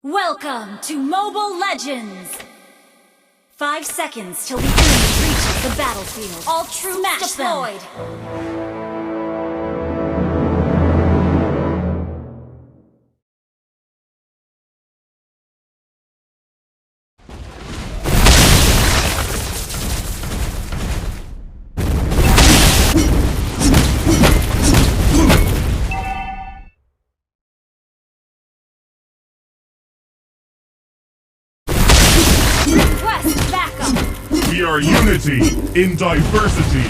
Welcome to Mobile Legends! 5 seconds till the enemy reaches the battlefield. All troops deployed! Request backup! We are unity in diversity.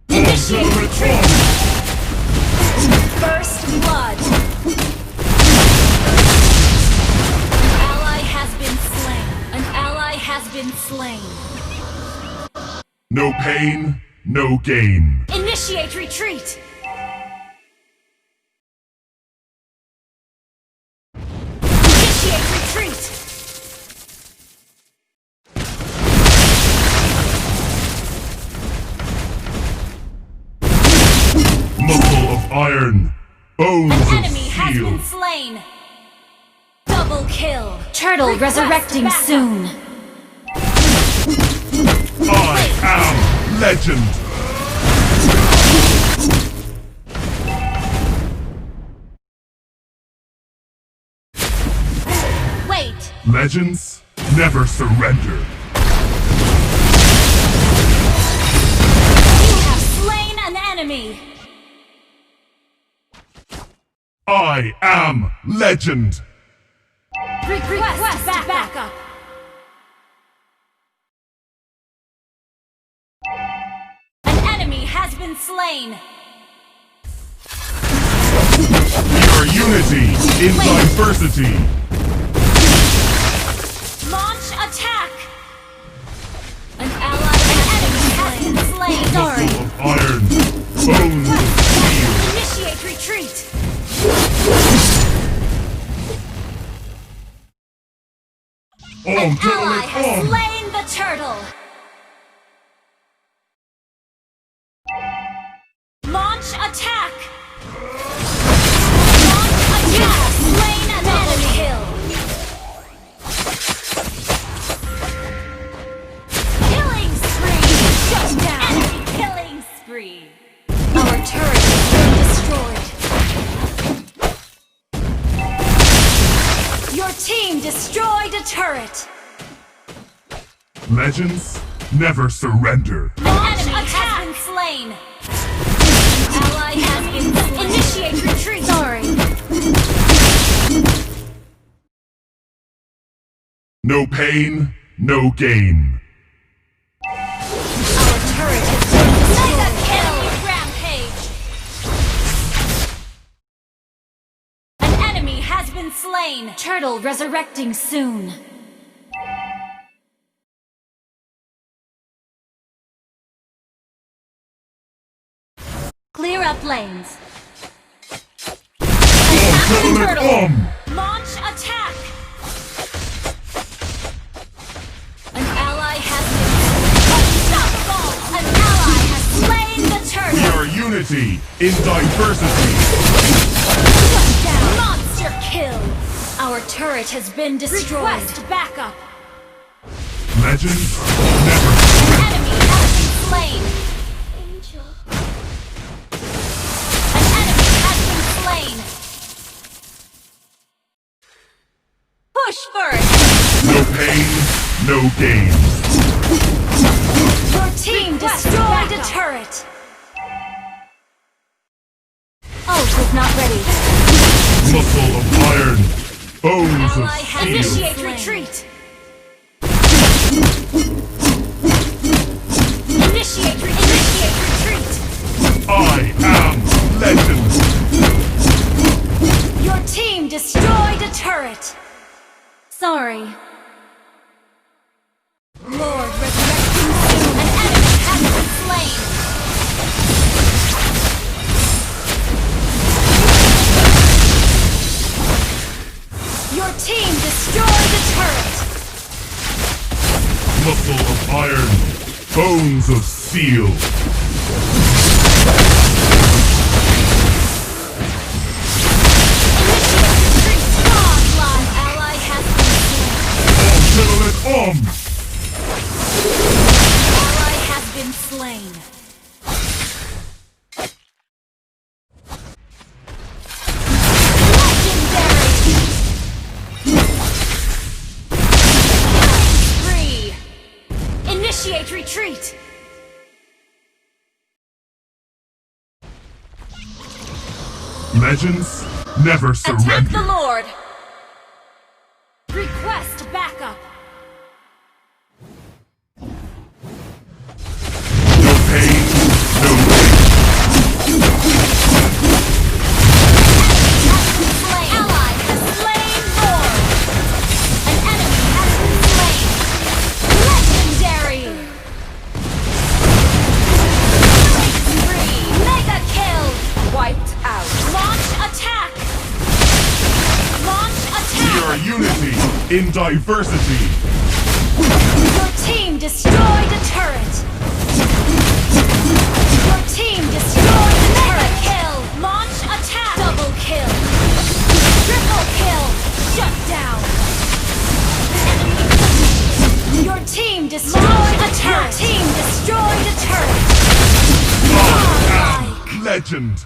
Initiate retreat! First blood! An ally has been slain. An ally has been slain. No pain, no gain. Initiate retreat! Initiate retreat! Muscle of iron, bones An of enemy has steel. been slain! Double kill! Turtle Request resurrecting backup. soon! I am legend. Wait! Legends never surrender. You have slain an enemy! I am legend. Request backup! An enemy has been slain! We are unity in diversity. Launch attack! An ally, an enemy has been slain! Sorry! Muscle of iron, bones of steel. Initiate retreat! On Ally telolet has on. slain the turtle! Launch attack! Launch attack! Slain an enemy! Kill! Killing spree! Shut down! Enemy killing spree! Our turret has been destroyed! Your team destroyed a turret! Legends never surrender. Launch attack! Has been slain! An ally has been slain! Initiate retreat! Sorry! No pain, no gain. Our turret has been destroyed! Rampage! An enemy has been slain! Turtle resurrecting soon! Clear up lanes! On telolet on. Launch attack! An ally has been unstoppable! An ally has slain the turtle! We are unity in diversity. Shut down! Monster kill! Our turret has been destroyed! Request backup! Legends never surrender. Enemy has been slain! An enemy has been slain! Push first! No pain, no gain. Your team destroyed a turret! Ult is not ready. Muscle of iron, bones Ally of has steel. initiate retreat! Initiate retreat! I am legend. Your team destroyed a turret! Sorry. Lord resurrecting soon! An enemy has been slain! Your team destroyed the turret! Muscle of iron, bones of steel. Ally has been Telolet Ally has been slain. Legendary! Initiate retreat! Legends never Attack surrender. the Lord! Request backup! No pain, no gain. Ally has slain Lord! An enemy has been slain! Legendary! Spree! Mega kill! Wiped out! Launch attack! Launch We attack! are unity in diversity. Your team destroyed a turret! Your team destroyed a turret! Mega kill! Launch attack! Double kill! Triple kill! Shut down! Your team destroyed a turret! Your team destroyed a turret! I am legend.